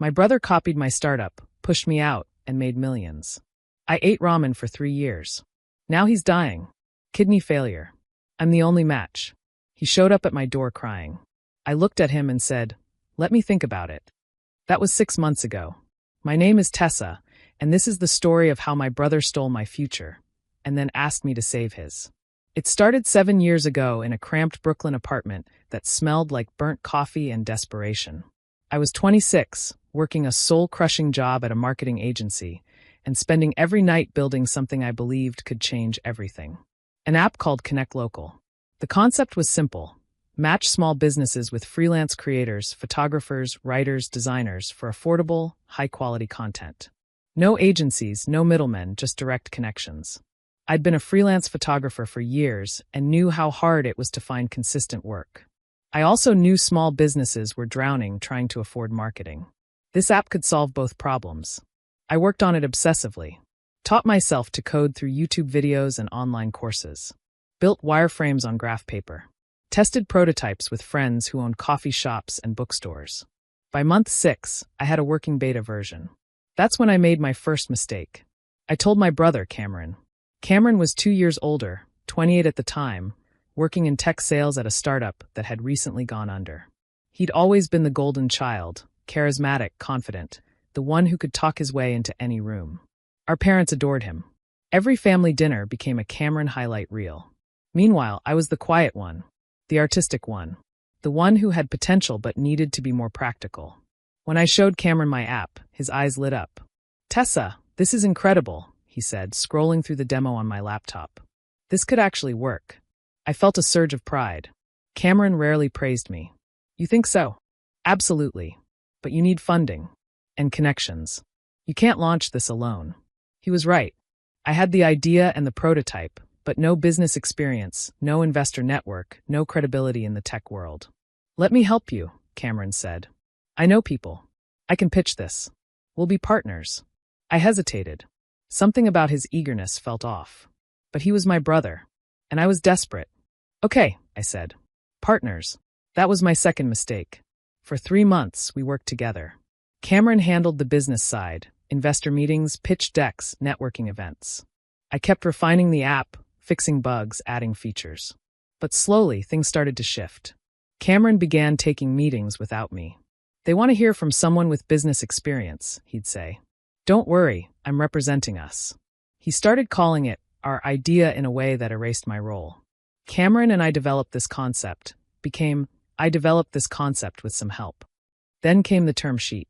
My brother copied my startup, pushed me out, and made millions. I ate ramen for 3 years. Now he's dying. Kidney failure. I'm the only match. He showed up at my door crying. I looked at him and said, "Let me think about it." That was 6 months ago. My name is Tessa, and this is the story of how my brother stole my future, and then asked me to save his. It started 7 years ago in a cramped Brooklyn apartment that smelled like burnt coffee and desperation. I was 26, working a soul-crushing job at a marketing agency, and spending every night building something I believed could change everything. An app called Connect Local. The concept was simple. Match small businesses with freelance creators, photographers, writers, designers for affordable, high-quality content. No agencies, no middlemen, just direct connections. I'd been a freelance photographer for years and knew how hard it was to find consistent work. I also knew small businesses were drowning trying to afford marketing. This app could solve both problems. I worked on it obsessively, taught myself to code through YouTube videos and online courses, built wireframes on graph paper, tested prototypes with friends who owned coffee shops and bookstores. By month 6, I had a working beta version. That's when I made my first mistake. I told my brother, Cameron. Cameron was 2 years older, 28 at the time, working in tech sales at a startup that had recently gone under. He'd always been the golden child, charismatic, confident, the one who could talk his way into any room. Our parents adored him. Every family dinner became a Cameron highlight reel. Meanwhile, I was the quiet one, the artistic one, the one who had potential but needed to be more practical. When I showed Cameron my app, his eyes lit up. "Tessa, this is incredible," he said, scrolling through the demo on my laptop. "This could actually work." I felt a surge of pride. Cameron rarely praised me. "You think so?" "Absolutely. But you need funding. And connections. You can't launch this alone." He was right. I had the idea and the prototype, but no business experience, no investor network, no credibility in the tech world. "Let me help you," Cameron said. "I know people. I can pitch this. We'll be partners." I hesitated. Something about his eagerness felt off. But he was my brother, and I was desperate. "Okay," I said. "Partners." That was my second mistake. For 3 months, we worked together. Cameron handled the business side, investor meetings, pitch decks, networking events. I kept refining the app, fixing bugs, adding features. But slowly, things started to shift. Cameron began taking meetings without me. "They want to hear from someone with business experience," he'd say. "Don't worry, I'm representing us." He started calling it our idea in a way that erased my role. Cameron and I developed this concept, I developed this concept with some help. Then came the term sheet.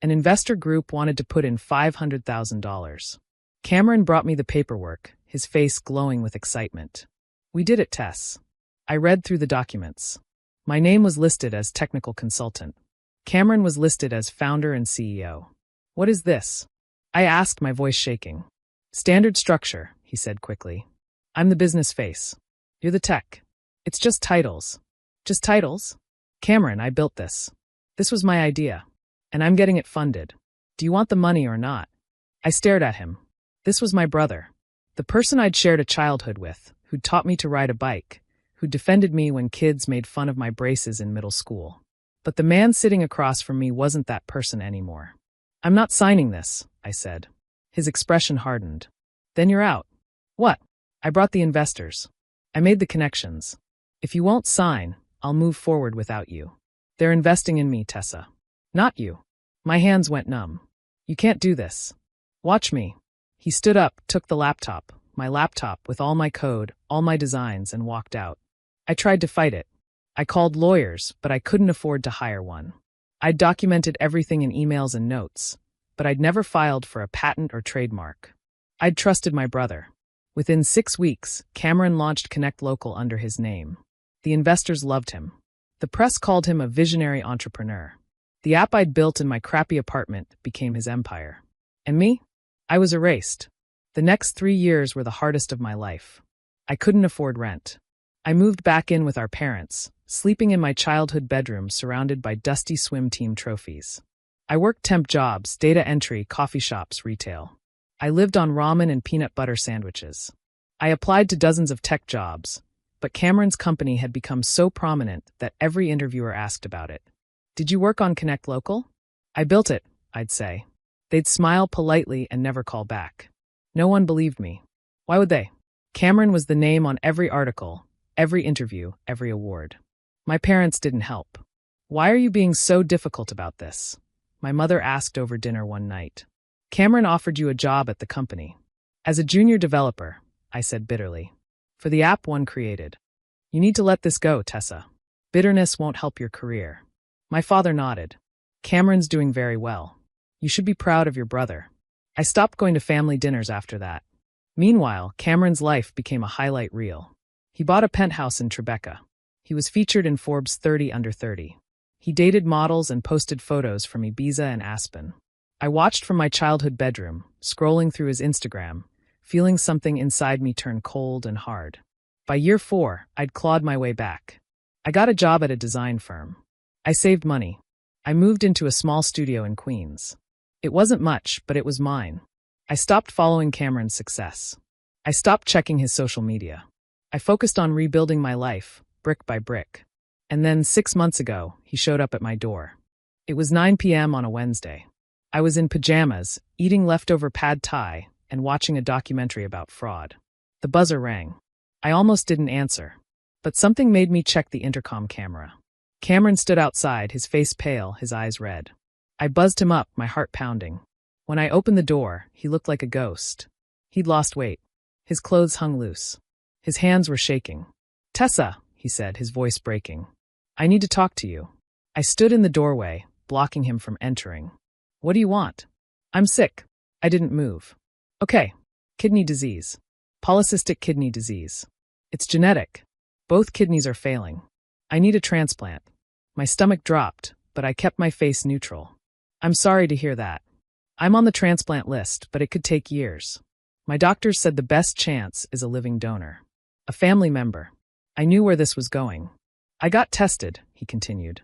An investor group wanted to put in $500,000. Cameron brought me the paperwork, his face glowing with excitement. "We did it, Tess." I read through the documents. My name was listed as technical consultant. Cameron was listed as founder and CEO. "What is this?" I asked, my voice shaking. "Standard structure," he said quickly. "I'm the business face. You're the tech. It's just titles." "Just titles?" "Cameron, I built this. This was my idea. And I'm getting it funded. Do you want the money or not?" I stared at him. This was my brother. The person I'd shared a childhood with, who'd taught me to ride a bike, who defended me when kids made fun of my braces in middle school. But the man sitting across from me wasn't that person anymore. "I'm not signing this," I said. His expression hardened. "Then you're out." "What?" "I brought the investors. I made the connections. If you won't sign, I'll move forward without you. They're investing in me, Tessa. Not you." My hands went numb. "You can't do this. Watch me." He stood up, took the laptop, my laptop with all my code, all my designs, and walked out. I tried to fight it. I called lawyers, but I couldn't afford to hire one. I'd documented everything in emails and notes, but I'd never filed for a patent or trademark. I'd trusted my brother. Within 6 weeks, Cameron launched Connect Local under his name. The investors loved him. The press called him a visionary entrepreneur. The app I'd built in my crappy apartment became his empire. And me? I was erased. The next 3 years were the hardest of my life. I couldn't afford rent. I moved back in with our parents, sleeping in my childhood bedroom surrounded by dusty swim team trophies. I worked temp jobs, data entry, coffee shops, retail. I lived on ramen and peanut butter sandwiches. I applied to dozens of tech jobs, but Cameron's company had become so prominent that every interviewer asked about it. "Did you work on Connect Local?" I built it, I'd say. They'd smile politely and never call back. No one believed me. Why would they? Cameron was the name on every article, every interview, every award. My parents didn't help. Why are you being so difficult about this? My mother asked over dinner one night. Cameron offered you a job at the company. As a junior developer, I said bitterly. For the app one created. You need to let this go, Tessa. Bitterness won't help your career. My father nodded. Cameron's doing very well. You should be proud of your brother. I stopped going to family dinners after that. Meanwhile, Cameron's life became a highlight reel. He bought a penthouse in Tribeca. He was featured in Forbes 30 Under 30. He dated models and posted photos from Ibiza and Aspen. I watched from my childhood bedroom, scrolling through his Instagram, feeling something inside me turn cold and hard. By year 4, I'd clawed my way back. I got a job at a design firm. I saved money. I moved into a small studio in Queens. It wasn't much, but it was mine. I stopped following Cameron's success. I stopped checking his social media. I focused on rebuilding my life, brick by brick. And then 6 months ago, he showed up at my door. It was 9 p.m. on a Wednesday. I was in pajamas, eating leftover pad thai, and watching a documentary about fraud. The buzzer rang. I almost didn't answer. But something made me check the intercom camera. Cameron stood outside, his face pale, his eyes red. I buzzed him up, my heart pounding. When I opened the door, he looked like a ghost. He'd lost weight. His clothes hung loose. His hands were shaking. Tessa, he said, his voice breaking. I need to talk to you. I stood in the doorway, blocking him from entering. What do you want? I'm sick. I didn't move. Okay. Kidney disease. Polycystic kidney disease. It's genetic. Both kidneys are failing. I need a transplant. My stomach dropped, but I kept my face neutral. I'm sorry to hear that. I'm on the transplant list, but it could take years. My doctors said the best chance is a living donor. A family member. I knew where this was going. I got tested, he continued.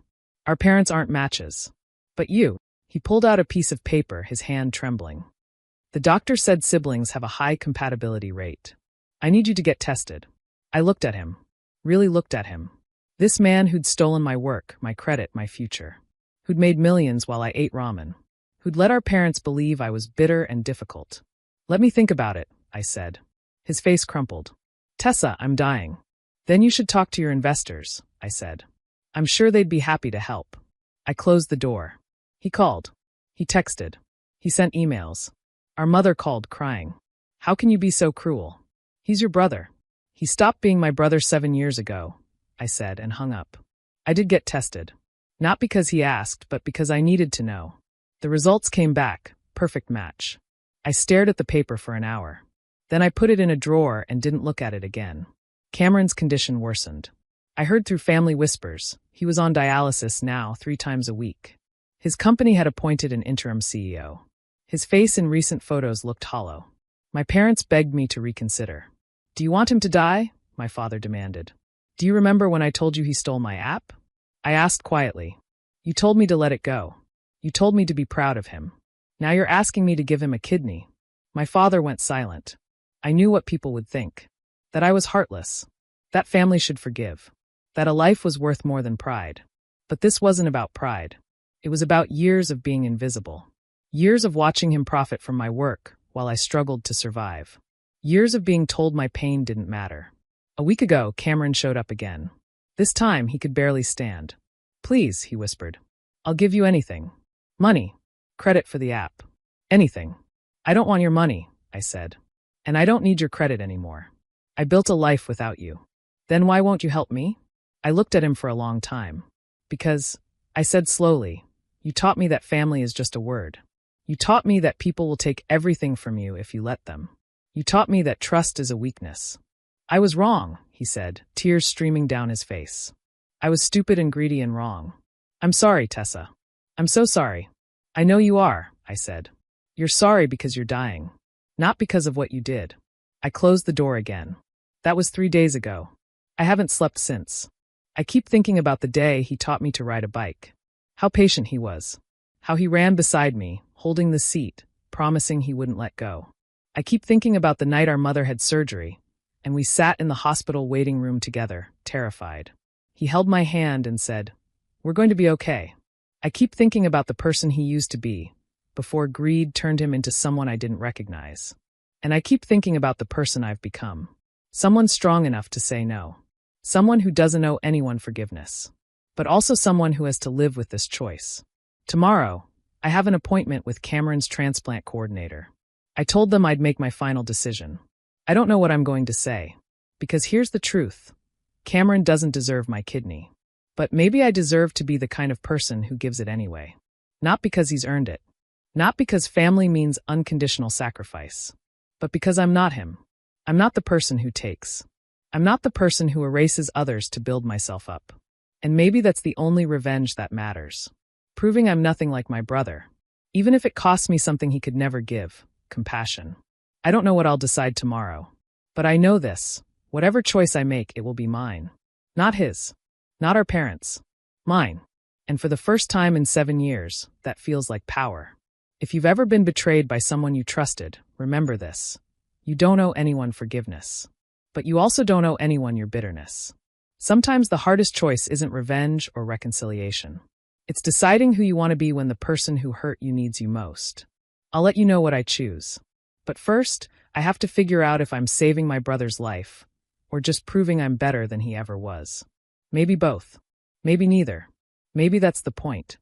Our parents aren't matches. But you. He pulled out a piece of paper, his hand trembling. The doctor said siblings have a high compatibility rate. I need you to get tested. I looked at him. Really looked at him. This man who'd stolen my work, my credit, my future. Who'd made millions while I ate ramen. Who'd let our parents believe I was bitter and difficult. Let me think about it, I said. His face crumpled. Tessa, I'm dying. Then you should talk to your investors, I said. I'm sure they'd be happy to help. I closed the door. He called. He texted. He sent emails. Our mother called, crying. How can you be so cruel? He's your brother. He stopped being my brother 7 years ago, I said, and hung up. I did get tested. Not because he asked, but because I needed to know. The results came back, perfect match. I stared at the paper for an hour. Then I put it in a drawer and didn't look at it again. Cameron's condition worsened. I heard through family whispers. He was on dialysis now 3 times a week. His company had appointed an interim CEO. His face in recent photos looked hollow. My parents begged me to reconsider. Do you want him to die? My father demanded. Do you remember when I told you he stole my app? I asked quietly. You told me to let it go. You told me to be proud of him. Now you're asking me to give him a kidney. My father went silent. I knew what people would think. That I was heartless. That family should forgive. That a life was worth more than pride. But this wasn't about pride. It was about years of being invisible. Years of watching him profit from my work while I struggled to survive. Years of being told my pain didn't matter. A week ago, Cameron showed up again. This time, he could barely stand. Please, he whispered. I'll give you anything. Money. Credit for the app. Anything. I don't want your money, I said. And I don't need your credit anymore. I built a life without you. Then why won't you help me? I looked at him for a long time. Because, I said slowly, you taught me that family is just a word. You taught me that people will take everything from you if you let them. You taught me that trust is a weakness. I was wrong, he said, tears streaming down his face. I was stupid and greedy and wrong. I'm sorry, Tessa. I'm so sorry. I know you are, I said. You're sorry because you're dying. Not because of what you did. I closed the door again. That was 3 days ago. I haven't slept since. I keep thinking about the day he taught me to ride a bike. How patient he was. How he ran beside me, holding the seat, promising he wouldn't let go. I keep thinking about the night our mother had surgery, and we sat in the hospital waiting room together, terrified. He held my hand and said, "We're going to be okay." I keep thinking about the person he used to be, before greed turned him into someone I didn't recognize. And I keep thinking about the person I've become. Someone strong enough to say no. Someone who doesn't owe anyone forgiveness. But also someone who has to live with this choice. Tomorrow, I have an appointment with Cameron's transplant coordinator. I told them I'd make my final decision. I don't know what I'm going to say. Because here's the truth. Cameron doesn't deserve my kidney. But maybe I deserve to be the kind of person who gives it anyway. Not because he's earned it. Not because family means unconditional sacrifice. But because I'm not him. I'm not the person who takes. I'm not the person who erases others to build myself up. And maybe that's the only revenge that matters. Proving I'm nothing like my brother. Even if it costs me something he could never give, compassion. I don't know what I'll decide tomorrow. But I know this. Whatever choice I make, it will be mine. Not his. Not our parents. Mine. And for the first time in 7 years, that feels like power. If you've ever been betrayed by someone you trusted, remember this. You don't owe anyone forgiveness. But you also don't owe anyone your bitterness. Sometimes the hardest choice isn't revenge or reconciliation. It's deciding who you want to be when the person who hurt you needs you most. I'll let you know what I choose. But first, I have to figure out if I'm saving my brother's life, or just proving I'm better than he ever was. Maybe both. Maybe neither. Maybe that's the point.